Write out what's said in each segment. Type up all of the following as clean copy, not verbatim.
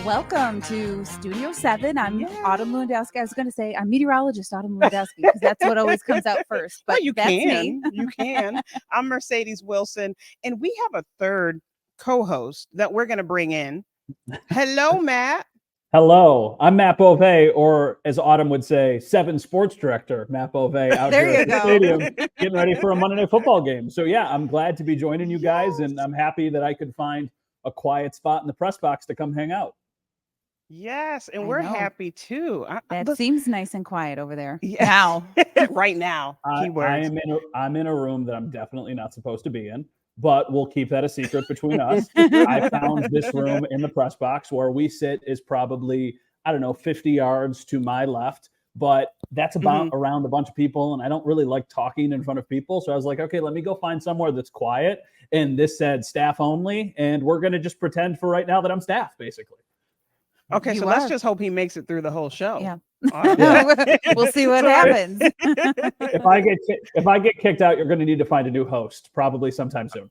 Welcome to Studio 7. I'm Autumn Lewandowski. I was going to say I'm meteorologist Autumn Lewandowski because that's what always comes out first. But you that's can. me. You can. I'm Mercedes Wilson, and we have a third co-host that we're going to bring in. Hello, Matt. Hello, I'm Matt Bove, or as Autumn would say, 7 sports director, Matt Bove, out There here you at the go. stadium, getting ready for a Monday Night Football game. So yeah, I'm glad to be joining you guys, and I'm happy that I could find a quiet spot in the press box to come hang out. Yes, and I we're know. happy too. That seems nice and quiet over there. Yeah. Now. Right now. Keywords. I'm in a room that I'm definitely not supposed to be in, but we'll keep that a secret between us. I found this room in the press box. Where we sit is probably, I don't know, 50 yards to my left, but that's about around a bunch of people, and I don't really like talking in front of people. So I was like, okay, let me go find somewhere that's quiet. And this said staff only, and we're going to just pretend for right now that I'm staff, basically. Okay, so let's just hope he makes it through the whole show. Yeah. Yeah. We'll see what happens. If I get kicked out, you're going to need to find a new host, probably sometime soon.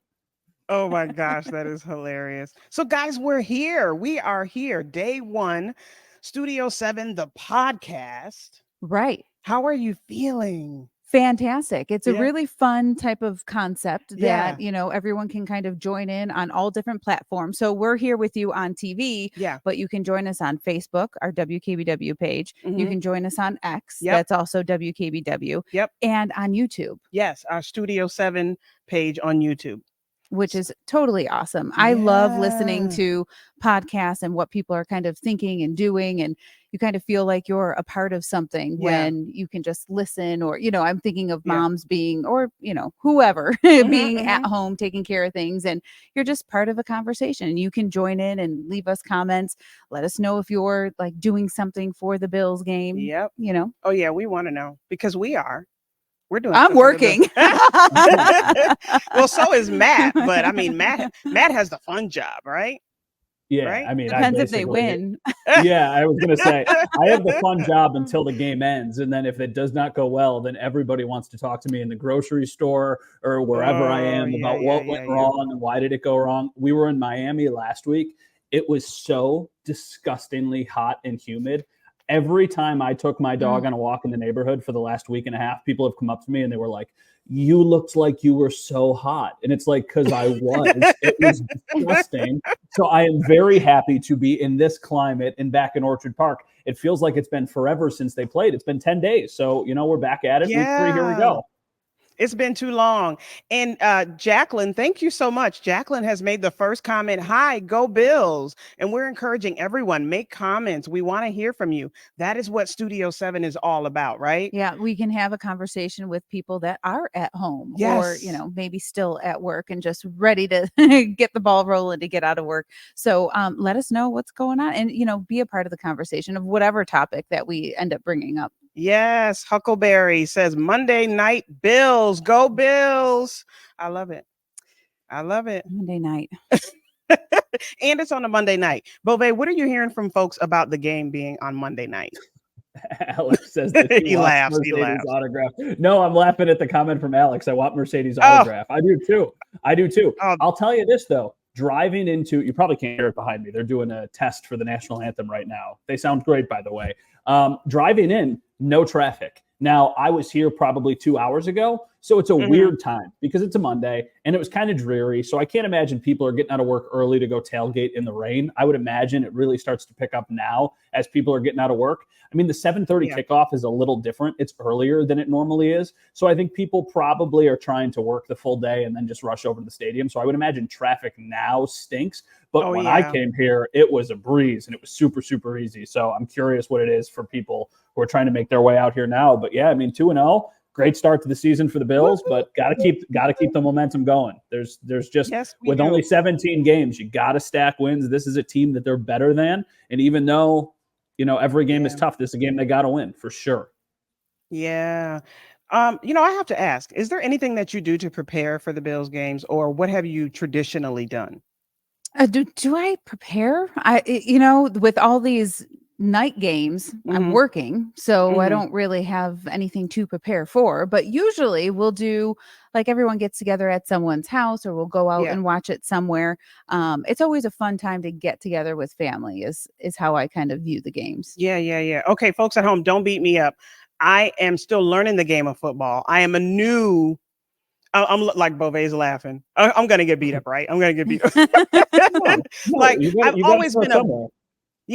Oh my gosh, that is hilarious. So guys, we're here. We are here. Day 1, Studio 7, the podcast. Right. How are you feeling? Fantastic. It's a really fun type of concept that, everyone can kind of join in on all different platforms. So we're here with you on TV, but you can join us on Facebook, our WKBW page. You can join us on X. That's also WKBW. And on YouTube. Yes, our Studio 7 page on YouTube. Which is totally awesome. I love listening to podcasts and what people are kind of thinking and doing. And you kind of feel like you're a part of something when you can just listen, or, I'm thinking of moms being, or, whoever being at home, taking care of things. And you're just part of a conversation, and you can join in and leave us comments. Let us know if you're like doing something for the Bills game. Yep. Oh yeah. We want to know, because we are. We're doing. I'm working. Well, so is Matt, but I mean, Matt has the fun job, right? Yeah, right? I mean, depends if they win. Yeah, I was going to say, I have the fun job until the game ends, and then if it does not go well, then everybody wants to talk to me in the grocery store or wherever I am about what went wrong and why did it go wrong. We were in Miami last week. It was so disgustingly hot and humid. Every time I took my dog on a walk in the neighborhood for the last week and a half, people have come up to me and they were like, you looked like you were so hot. And it's like, because I was. It was disgusting. So I am very happy to be in this climate and back in Orchard Park. It feels like it's been forever since they played. It's been 10 days. So, we're back at it. Week 3, here we go. It's been too long. And Jacqueline, thank you so much. Jacqueline has made the first comment. Hi, go Bills. And we're encouraging everyone, make comments. We want to hear from you. That is what Studio 7 is all about, right? Yeah, we can have a conversation with people that are at home or, maybe still at work and just ready to get the ball rolling to get out of work. So let us know what's going on and, be a part of the conversation of whatever topic that we end up bringing up. Yes, Huckleberry says Monday Night Bills. Go Bills. I love it. Monday night. And it's on a Monday night. Bove, what are you hearing from folks about the game being on Monday night? Alex says that he laughs. Mercedes autograph. No, I'm laughing at the comment from Alex. I want Mercedes autograph. I do too. I'll tell you this though. Driving into, you probably can't hear it behind me. They're doing a test for the national anthem right now. They sound great, by the way. Driving in, no traffic. Now, I was here probably 2 hours ago, so it's a weird time because it's a Monday and it was kind of dreary. So I can't imagine people are getting out of work early to go tailgate in the rain. I would imagine it really starts to pick up now as people are getting out of work. I mean, the 7:30 kickoff is a little different. It's earlier than it normally is. So I think people probably are trying to work the full day and then just rush over to the stadium. So I would imagine traffic now stinks. But when I came here, it was a breeze and it was super, super easy. So I'm curious what it is for people who are trying to make their way out here now. But yeah, I mean, 2-0, great start to the season for the Bills, but gotta keep the momentum going. There's just with only 17 games, you gotta stack wins. This is a team that they're better than, and even though every game is tough, this is a game they gotta win for sure. Yeah. I have to ask: is there anything that you do to prepare for the Bills games, or what have you traditionally done? Do I prepare? With all these night games, I'm working, so I don't really have anything to prepare for. But usually we'll do like everyone gets together at someone's house or we'll go out and watch it somewhere. It's always a fun time to get together with family is how I kind of view the games. Yeah. Okay, folks at home, don't beat me up. I am still learning the game of football. I am a new I'm like Bove's laughing. I'm gonna get beat up, right? I'm gonna get beat up. Like I've always been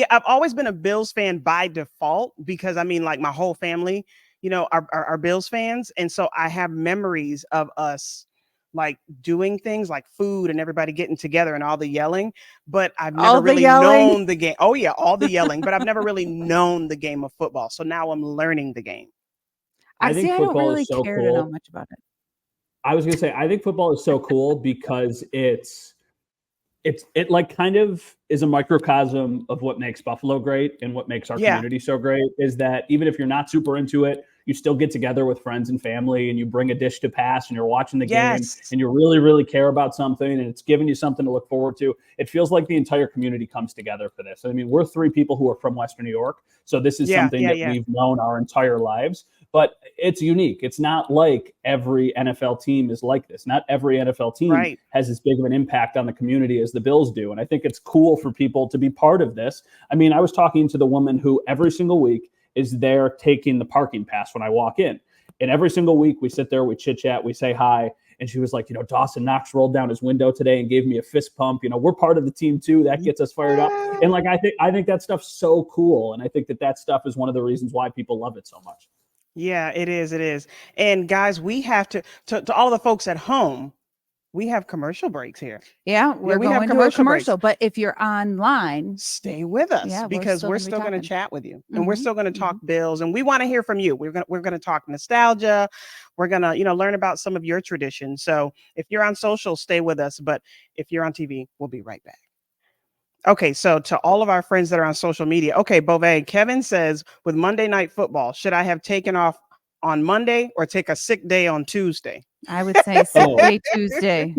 I've always been a Bills fan by default because I mean, like my whole family, you know, are Bills fans, and so I have memories of us like doing things like food and everybody getting together and all the yelling. But I've never really known the game. Oh yeah, all the yelling, but I've never really known the game of football. So now I'm learning the game. I think football don't really is so care cool. to know much about it. I was going to say, I think football is so cool because it like kind of is a microcosm of what makes Buffalo great and what makes our community so great is that even if you're not super into it, you still get together with friends and family and you bring a dish to pass and you're watching the game and you really, really care about something and it's giving you something to look forward to. It feels like the entire community comes together for this. I mean, we're three people who are from Western New York. So this is something that we've known our entire lives. But it's unique. It's not like every NFL team is like this. Not every NFL team has as big of an impact on the community as the Bills do. And I think it's cool for people to be part of this. I mean, I was talking to the woman who every single week is there taking the parking pass when I walk in. And every single week we sit there, we chit chat, we say hi. And she was like, you know, Dawson Knox rolled down his window today and gave me a fist pump. You know, we're part of the team too. That gets us fired up. And like, I think that stuff's so cool. And I think that stuff is one of the reasons why people love it so much. Yeah, it is. It is. And guys, we have to all the folks at home, we have commercial breaks here. Yeah, we're going to a commercial. But if you're online, stay with us because we're still going to chat with you and we're still going to talk Bills and we want to hear from you. We're going to talk nostalgia. We're going to, you know, learn about some of your traditions. So if you're on social, stay with us. But if you're on TV, we'll be right back. Okay, so to all of our friends that are on social media, okay, Bove, Kevin says, with Monday Night Football, should I have taken off on Monday or take a sick day on Tuesday? I would say sick day Tuesday.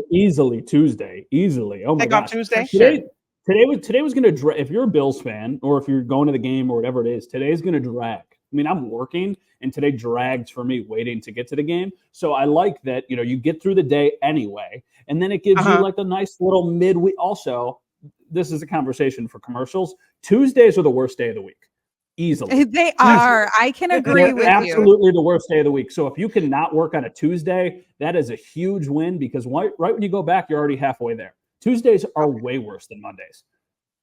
Easily Tuesday. Easily. Oh my gosh. Take off Tuesday? Today was going to if you're a Bills fan or if you're going to the game or whatever it is, today's going to drag. I mean, I'm working and today drags for me waiting to get to the game. So I like that, you know, you get through the day anyway, and then it gives you like a nice little midweek. Also, this is a conversation for commercials. Tuesdays are the worst day of the week. Easily. They are. I can agree with you. Absolutely the worst day of the week. So if you cannot work on a Tuesday, that is a huge win because right when you go back, you're already halfway there. Tuesdays are way worse than Mondays.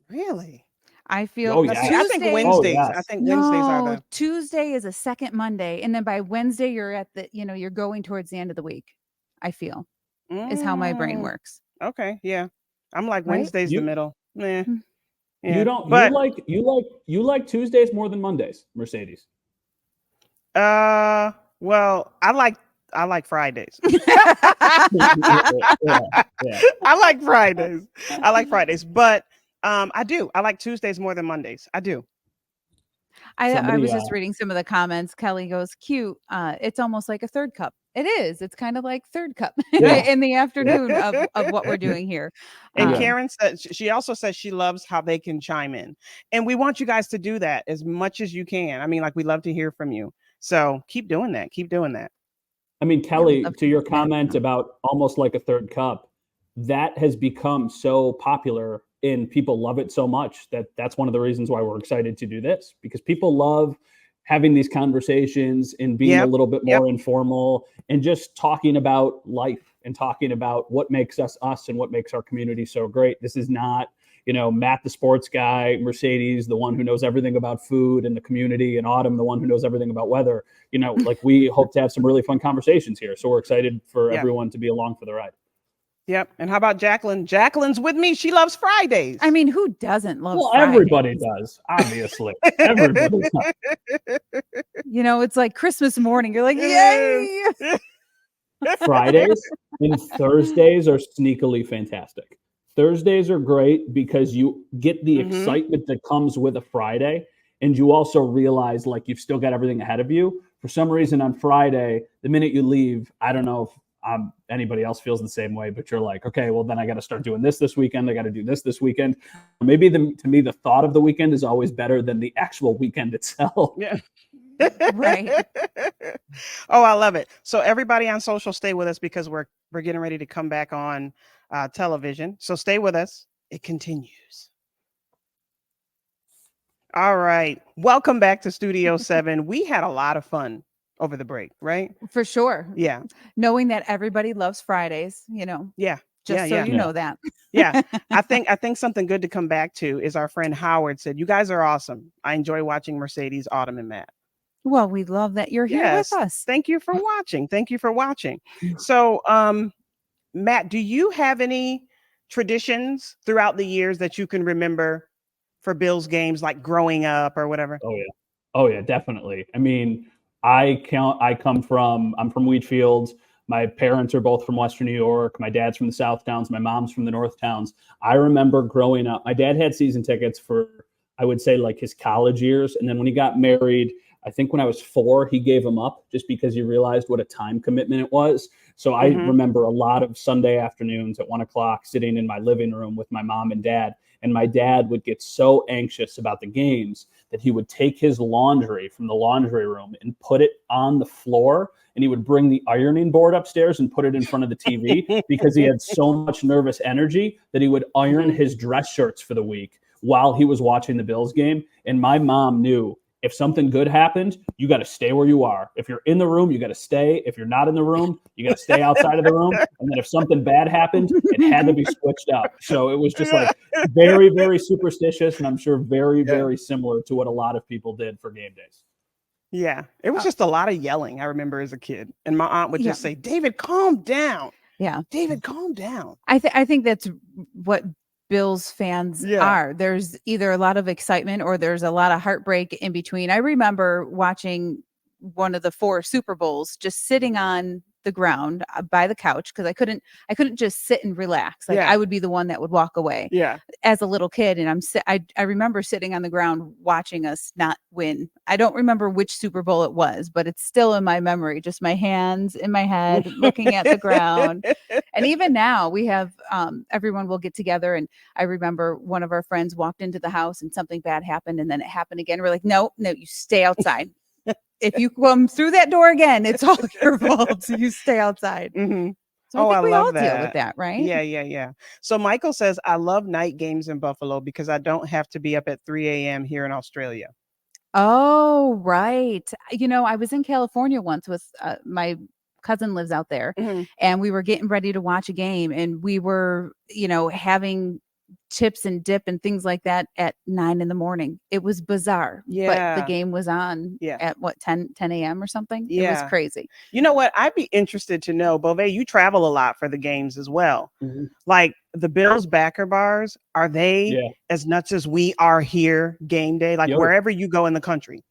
Really? I feel Tuesdays, I think Wednesdays. I think Wednesdays are the Tuesday is a second Monday. And then by Wednesday, you're at the, you know, you're going towards the end of the week. I feel is how my brain works. Okay. Yeah. I'm like Wednesday's the middle. Yeah. You don't you like Tuesdays more than Mondays, Mercedes? Well, I like Fridays. I like Fridays, but I like Tuesdays more than Mondays. I do. I was just reading some of the comments. Kelly goes, cute. It's almost like a third cup. It is. It's kind of like third cup in the afternoon of what we're doing here. And Karen said, she also says she loves how they can chime in. And we want you guys to do that as much as you can. I mean, like, we love to hear from you. So keep doing that. Keep doing that. I mean, Kelly, to your comment about almost like a third cup, that has become so popular and people love it so much that's one of the reasons why we're excited to do this, because people love having these conversations and being a little bit more informal and just talking about life and talking about what makes us and what makes our community so great. This is not, you know, Matt, the sports guy, Mercedes, the one who knows everything about food and the community, and Autumn, the one who knows everything about weather. You know, like, we hope to have some really fun conversations here. So we're excited for everyone to be along for the ride. Yep. And how about Jacqueline? Jacqueline's with me. She loves Fridays. I mean, who doesn't love Fridays? Everybody does, obviously. Everybody does. You know, it's like Christmas morning. You're like, yay! Fridays and Thursdays are sneakily fantastic. Thursdays are great because you get the excitement that comes with a Friday, and you also realize, like, you've still got everything ahead of you. For some reason on Friday, the minute you leave, I don't know if anybody else feels the same way, but you're like, okay, well then I got to start doing this weekend. I got to do this weekend. Maybe to me, the thought of the weekend is always better than the actual weekend itself. Yeah. Right. Oh, I love it. So everybody on social, stay with us because we're getting ready to come back on television. So stay with us. It continues. All right. Welcome back to Studio 7. We had a lot of fun over the break, right? For sure. Yeah. Knowing that everybody loves Fridays, Yeah. just so you know that. Yeah. I think something good to come back to is our friend Howard said, "You guys are awesome. I enjoy watching Mercedes, Autumn, and Matt." Well, we love that you're here with us. Thank you for watching. Thank you for watching. So, Matt, do you have any traditions throughout the years that you can remember for Bills games, like growing up or whatever? Oh yeah, definitely. I mean, I'm from Wheatfield. My parents are both from Western New York. My dad's from the South Towns. My mom's from the North Towns. I remember growing up, my dad had season tickets for, I would say, like his college years. And then when he got married, I think when I was 4, he gave them up just because he realized what a time commitment it was. So I remember a lot of Sunday afternoons at 1:00 sitting in my living room with my mom and dad. And my dad would get so anxious about the games that he would take his laundry from the laundry room and put it on the floor. And he would bring the ironing board upstairs and put it in front of the TV because he had so much nervous energy that he would iron his dress shirts for the week while he was watching the Bills game. And my mom knew, if something good happened, you got to stay where you are. If you're in the room, you got to stay. If you're not in the room, you got to stay outside of the room. And then if something bad happened, it had to be switched up. So it was just like very, very superstitious. And I'm sure very, very similar to what a lot of people did for game days. Yeah, it was just a lot of yelling. I remember as a kid. And my aunt would just say, "David, calm down." Yeah. David, calm down. I think that's what Bills fans are. There's either a lot of excitement or there's a lot of heartbreak in between. I remember watching one of the 4 Super Bowls, just sitting on the ground by the couch because I couldn't just sit and relax. Like I would be the one that would walk away. Yeah. As a little kid, and I remember sitting on the ground watching us not win. I don't remember which Super Bowl it was, but it's still in my memory. Just my hands in my head, looking at the ground. And even now, we have everyone will get together, and I remember one of our friends walked into the house and something bad happened, and then it happened again. We're like, no, you stay outside. If you come through that door again, it's all your fault. You stay outside. Mm-hmm. So I think we all deal with that, right? Yeah. So Michael says, "I love night games in Buffalo because I don't have to be up at 3 a.m. here in Australia." Oh, right. I was in California once with my cousin lives out there, and we were getting ready to watch a game, and we were, having chips and dip and things like that at 9 a.m. It was bizarre. But the game was on at 10 a.m. or something. It was crazy. You know what? I'd be interested to know, Bove, you travel a lot for the games as well. Like the Bills backer bars, are they as nuts as we are here game day? Like wherever you go in the country?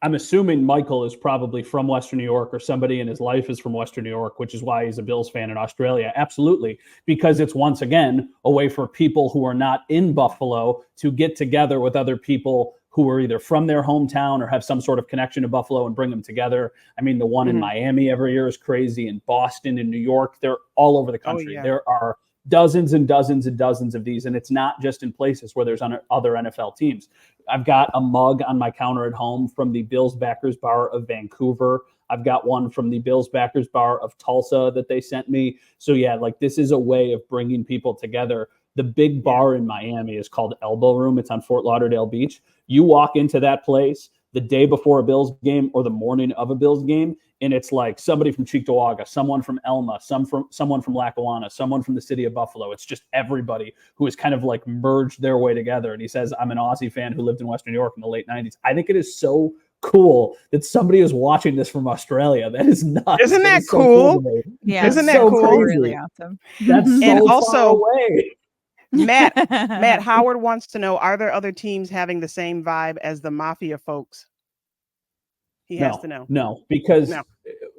I'm assuming Michael is probably from Western New York, or somebody in his life is from Western New York, which is why he's a Bills fan in Australia. Absolutely. Because it's, once again, a way for people who are not in Buffalo to get together with other people who are either from their hometown or have some sort of connection to Buffalo and bring them together. I mean, the one in Miami every year is crazy. In Boston, in New York, they're all over the country. There are dozens and dozens and dozens of these. And it's not just in places where there's other NFL teams. I've got a mug on my counter at home from the Bills Backers Bar of Vancouver. I've got one from the Bills Backers Bar of Tulsa that they sent me. So this is a way of bringing people together. The big bar in Miami is called Elbow Room. It's on Fort Lauderdale Beach. You walk into that place the day before a Bills game or the morning of a Bills game, and it's like somebody from Cheektowaga, someone from Elma, someone from Lackawanna, someone from the city of Buffalo. It's just everybody who has kind of like merged their way together. And he says, "I'm an Aussie fan who lived in Western New York in the late 90s. I think it is so cool that somebody is watching this from Australia. That is nuts. Isn't that cool? Yeah. Isn't that cool? Crazy. Really awesome. That's so far away. Matt Howard wants to know, are there other teams having the same vibe as the Mafia folks? He has to know. No, because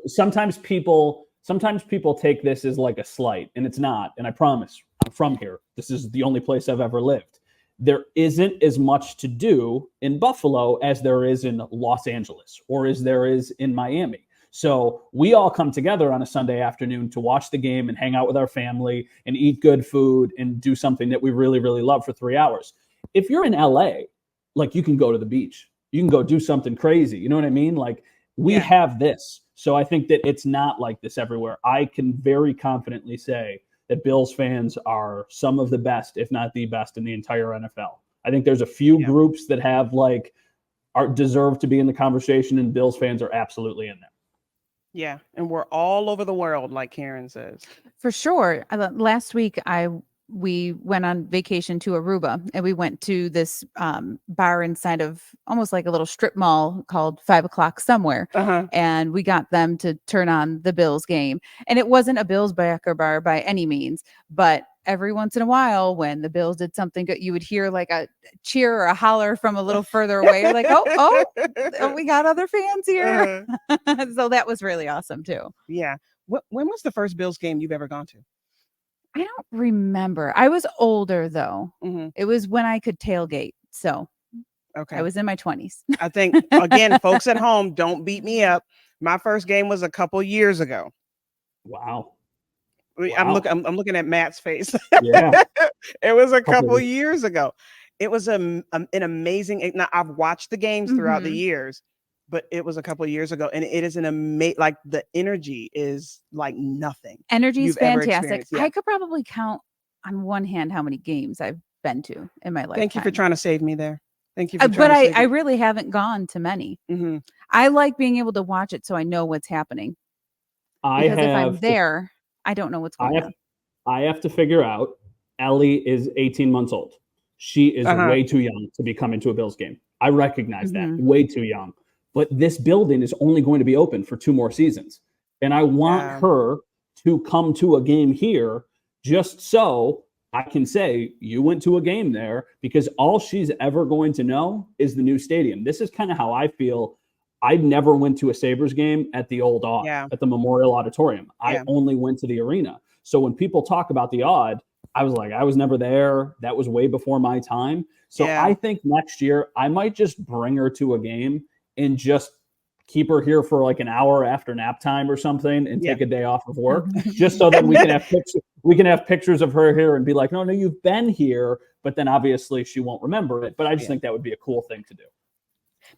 sometimes people take this as like a slight, and it's not. And I promise, I'm from here. This is the only place I've ever lived. There isn't as much to do in Buffalo as there is in Los Angeles or as there is in Miami. So we all come together on a Sunday afternoon to watch the game and hang out with our family and eat good food and do something that we really, really love for 3 hours. If you're in LA, like you can go to the beach, you can go do something crazy. You know what I mean? Like we have this. So I think that it's not like this everywhere. I can very confidently say that Bills fans are some of the best, if not the best, in the entire NFL. I think there's a few groups that have deserve to be in the conversation, and Bills fans are absolutely in there. Yeah, and we're all over the world, like Karen says. For sure. Last week, we went on vacation to Aruba, and we went to this bar inside of almost like a little strip mall called 5 o'clock somewhere. And we got them to turn on the Bills game. And it wasn't a Bills backer bar by any means, but every once in a while when the Bills did something good, you would hear like a cheer or a holler from a little further away. You're like, oh, we got other fans here. So that was really awesome too. Yeah. When was the first Bills game you've ever gone to? I don't remember. I was older though. It was when I could tailgate. So I was in my 20s. I think, again, folks at home, don't beat me up. My first game was a couple years ago. Wow. I'm looking at Matt's face. Yeah. It was a couple years ago. It was an amazing. Now I've watched the games throughout the years, but it was a couple of years ago, and it is an amazing. Like the energy is like nothing. Energy is fantastic. I could probably count on one hand how many games I've been to in my life. Thank you for trying to save me there. Thank you. But I really haven't gone to many. I like being able to watch it so I know what's happening. Because if I'm there, I don't know what's going on. I have to figure out, Ellie is 18 months old. She is way too young to be coming to a Bills game. I recognize that. Way too young. But this building is only going to be open for 2 more seasons. And I want her to come to a game here just so I can say, you went to a game there, because all she's ever going to know is the new stadium. This is kind of how I feel. I never went to a Sabres game at the old Aud, at the Memorial Auditorium. I only went to the arena. So when people talk about the Aud, I was like, I was never there. That was way before my time. So I think next year I might just bring her to a game and just keep her here for like an hour after nap time or something and take a day off of work, just so that we can have pictures of her here and be like, no, you've been here. But then obviously she won't remember it. But I just think that would be a cool thing to do.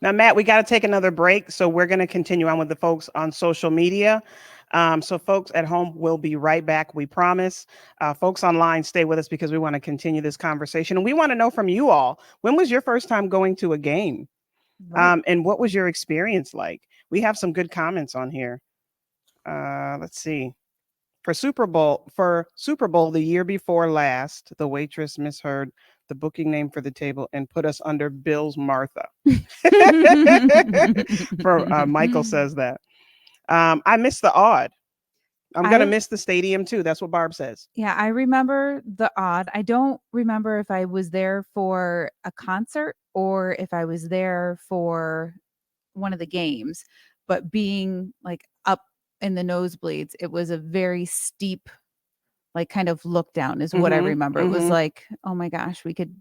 Now, Matt, we got to take another break. So we're going to continue on with the folks on social media. So folks at home, we'll be right back. We promise. Folks online, stay with us because we want to continue this conversation. And we want to know from you all, when was your first time going to a game? And what was your experience like? We have some good comments on here. Let's see. For Super Bowl the year before last, the waitress misheard the booking name for the table and put us under Bill's Martha. Michael says that. I missed the Aud. I'm going to miss the stadium too. That's what Barb says. Yeah, I remember the Aud. I don't remember if I was there for a concert or if I was there for one of the games, but being like up in the nosebleeds, it was a very steep, like kind of look down is what I remember. It was like, oh my gosh, we could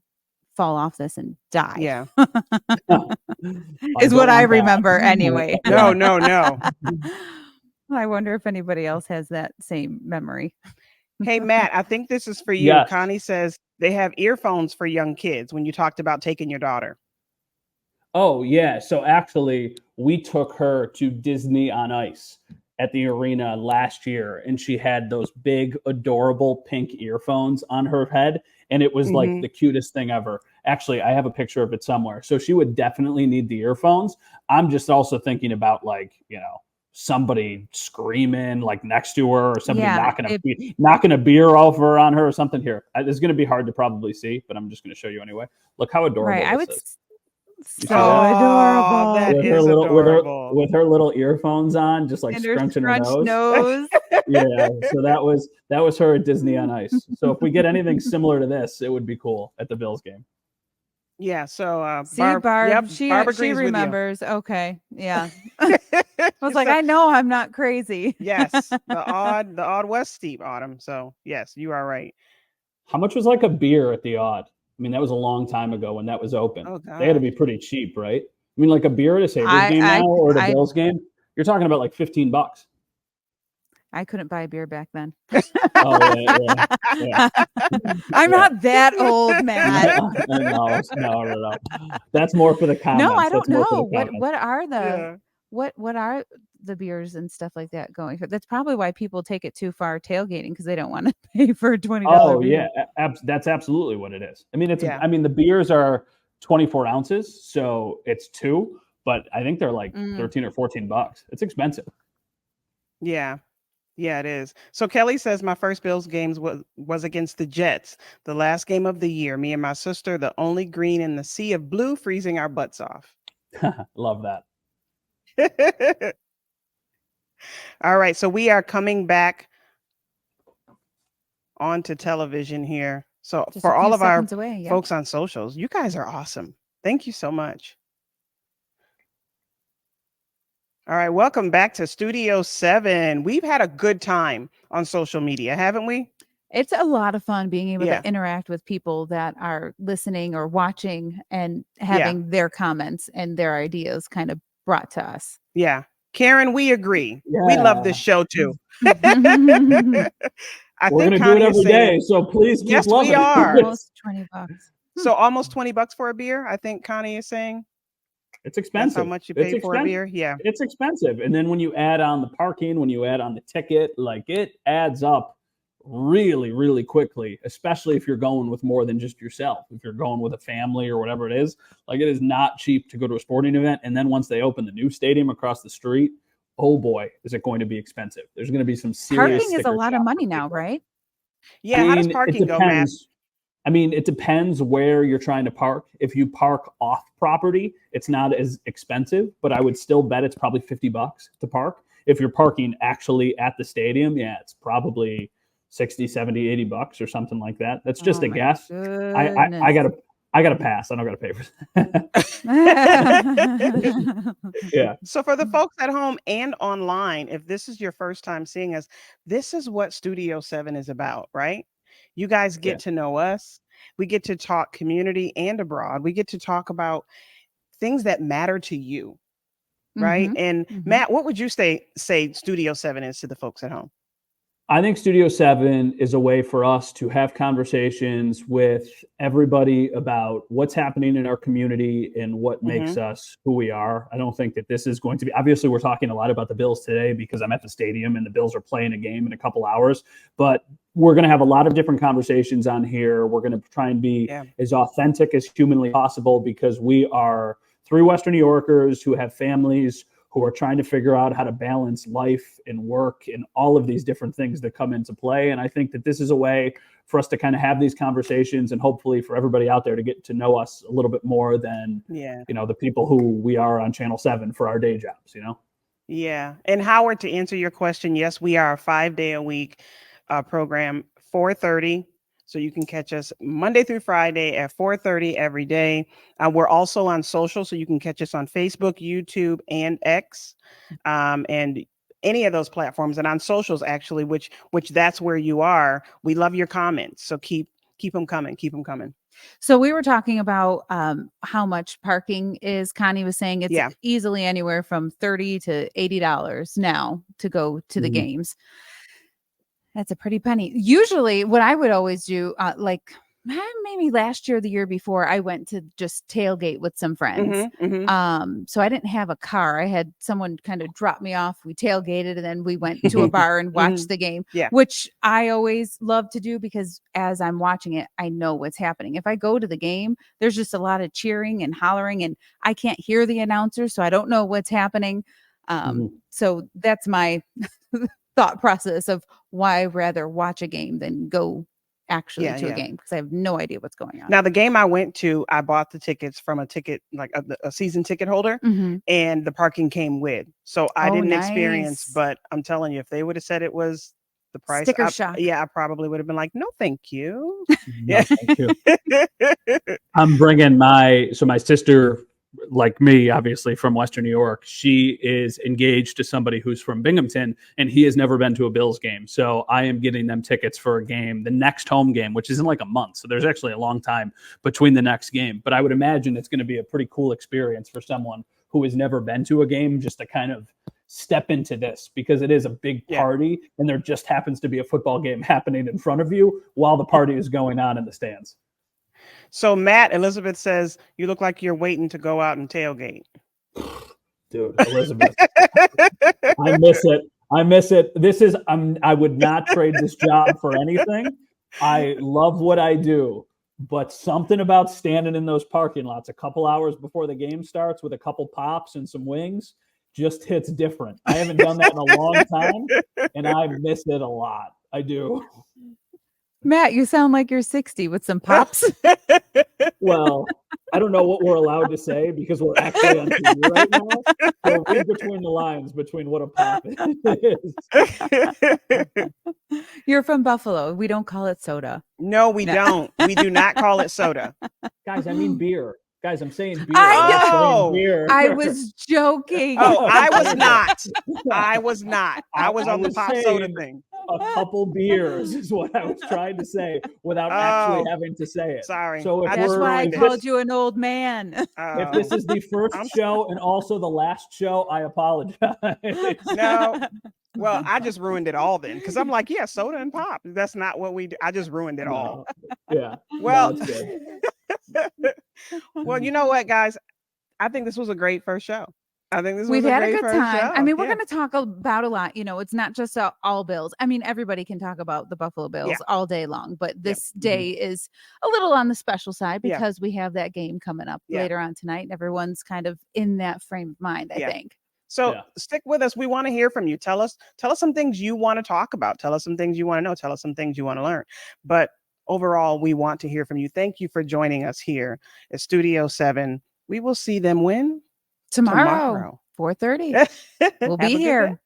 fall off this and die. Yeah. Is what I remember anyway. No. I wonder if anybody else has that same memory. Hey, Matt, I think this is for you. Yes. Connie says they have earphones for young kids when you talked about taking your daughter. Oh, yeah. So actually, we took her to Disney on Ice at the arena last year, and she had those big, adorable pink earphones on her head, and it was like the cutest thing ever. Actually, I have a picture of it somewhere. So she would definitely need the earphones. I'm just also thinking about somebody screaming like next to her or somebody knocking a beer over on her or something. Here, it's going to be hard to probably see, but I'm just going to show you anyway. Look how adorable this is. So adorable. That is adorable. With her little earphones on, just like scrunching her nose. Yeah. So that was her at Disney on Ice. So if we get anything similar to this, it would be cool at the Bills game. Yeah. So Barb, she remembers. Okay. Yeah. I was like, I know I'm not crazy. Yes. The Aud was steep, Autumn. So yes, you are right. How much was like a beer at the Aud? I mean, that was a long time ago when that was open. Oh, they had to be pretty cheap, right? I mean, like a beer at a Sabres game now or at a Bills game? you're talking about like $15. I couldn't buy a beer back then. Oh, yeah. I'm not that old, Matt. No. That's more for the comments. No, I don't know. What What are the beers and stuff like that going for? That's probably why people take it too far tailgating, because they don't want to pay for a $20 beer. That's absolutely what it is. I mean, the beers are 24 ounces, so it's 2, but I think they're like $13 or $14. It's expensive. Yeah. Yeah, it is. So Kelly says my first Bills games was against the Jets, the last game of the year. Me and my sister, the only green in the sea of blue, freezing our butts off. Love that. All right, so we are coming back onto television here. So Just for all of our away, folks on socials, you guys are awesome. Thank you so much. All right, welcome back to Studio 7. We've had a good time on social media, haven't we? It's a lot of fun being able to interact with people that are listening or watching and having their comments and their ideas kind of brought to us. Yeah. Karen, we agree. Yeah. We love this show too. We're going to do it every day, so please keep loving it. Yes, we are. Almost $20. So almost $20 for a beer, I think Connie is saying. It's expensive. That's how much you pay for a beer? Yeah. It's expensive. And then when you add on the parking, when you add on the ticket, like it adds up really, really quickly, especially if you're going with more than just yourself. If you're going with a family or whatever it is, like it is not cheap to go to a sporting event. And then once they open the new stadium across the street, oh boy, is it going to be expensive. There's going to be some serious parking is a lot of money now, right? Yeah. How does parking go, Matt? I mean, it depends where you're trying to park. If you park off property, it's not as expensive, but I would still bet it's probably $50 to park. If you're parking actually at the stadium, it's probably $60, $70, $80 or something like that. That's just a guess. I gotta pass. I don't gotta pay for that. Yeah. So for the folks at home and online, if this is your first time seeing us, this is what Studio 7 is about, right? You guys get to know us. We get to talk community and abroad. We get to talk about things that matter to you, right? And Matt, what would you say Studio 7 is to the folks at home? I think Studio 7 is a way for us to have conversations with everybody about what's happening in our community and what makes us who we are. I don't think that this is going to be, obviously we're talking a lot about the Bills today because I'm at the stadium and the Bills are playing a game in a couple hours, but we're going to have a lot of different conversations on here. We're going to try and be as authentic as humanly possible because we are 3 Western New Yorkers who have families who are trying to figure out how to balance life and work and all of these different things that come into play. And I think that this is a way for us to kind of have these conversations and hopefully for everybody out there to get to know us a little bit more than, the people who we are on Channel 7 for our day jobs, Yeah. And Howard, to answer your question, yes, we are a 5-day-a-week program, 4:30. So you can catch us Monday through Friday at 4:30 every day. We're also on social, so you can catch us on Facebook, YouTube, and X, and any of those platforms. And on socials, actually, which that's where you are. We love your comments, so keep them coming. Keep them coming. So we were talking about how much parking is. Connie was saying it's easily anywhere from $30 to $80 now to go to the games. That's a pretty penny. Usually what I would always do, like maybe last year, the year before, I went to just tailgate with some friends. So I didn't have a car. I had someone kind of drop me off. We tailgated and then we went to a bar and watched the game, which I always love to do because as I'm watching it, I know what's happening. If I go to the game, there's just a lot of cheering and hollering and I can't hear the announcer, so I don't know what's happening. So that's my thought process of why I'd rather watch a game than go actually to a game because I have no idea what's going on. Now, the game I went to, I bought the tickets from a ticket, like a season ticket holder, and the parking came with. So I didn't experience, but I'm telling you, if they would have said it was the price, sticker shock. I probably would have been like, no, thank you. No, thank you. I'm bringing my sister, like me, obviously from Western New York, she is engaged to somebody who's from Binghamton and he has never been to a Bills game. So I am getting them tickets for a game, the next home game, which is in like a month. So there's actually a long time between the next game, but I would imagine it's going to be a pretty cool experience for someone who has never been to a game, just to kind of step into this, because it is a big party and there just happens to be a football game happening in front of you while the party is going on in the stands. So Matt, Elizabeth says, you look like you're waiting to go out and tailgate. Dude, Elizabeth, I miss it. I miss it. I would not trade this job for anything. I love what I do, but something about standing in those parking lots a couple hours before the game starts with a couple pops and some wings just hits different. I haven't done that in a long time, and I miss it a lot. I do. Matt, you sound like you're 60 with some pops. Well, I don't know what we're allowed to say because we're actually on TV right now. So read between the lines between what a pop is. You're from Buffalo. We don't call it soda. No, we don't. We do not call it soda. Guys, I mean beer. Guys, I'm saying beer. Beer. I was joking. Oh, I was not. I was not. I was on the pop soda thing. A couple beers is what I was trying to say without actually having to say it. Sorry. So that's why I called you an old man. If this is the first show and also the last show, I apologize. No. Well, I just ruined it all then, because I'm like, yeah, soda and pop. That's not what we do. I just ruined it all. Yeah. Well, well, you know what, guys? I think this was a great first show. I think we've had a good time. I mean, we're going to talk about a lot. You know, it's not just all Bills. I mean, everybody can talk about the Buffalo Bills all day long, but this day is a little on the special side because we have that game coming up later on tonight, and everyone's kind of in that frame of mind, I think. So stick with us. We want to hear from you. Tell us some things you want to talk about. Tell us some things you want to know. Tell us some things you want to learn. But overall, we want to hear from you. Thank you for joining us here at Studio 7. We will see them when? Tomorrow. 4:30. We'll be here.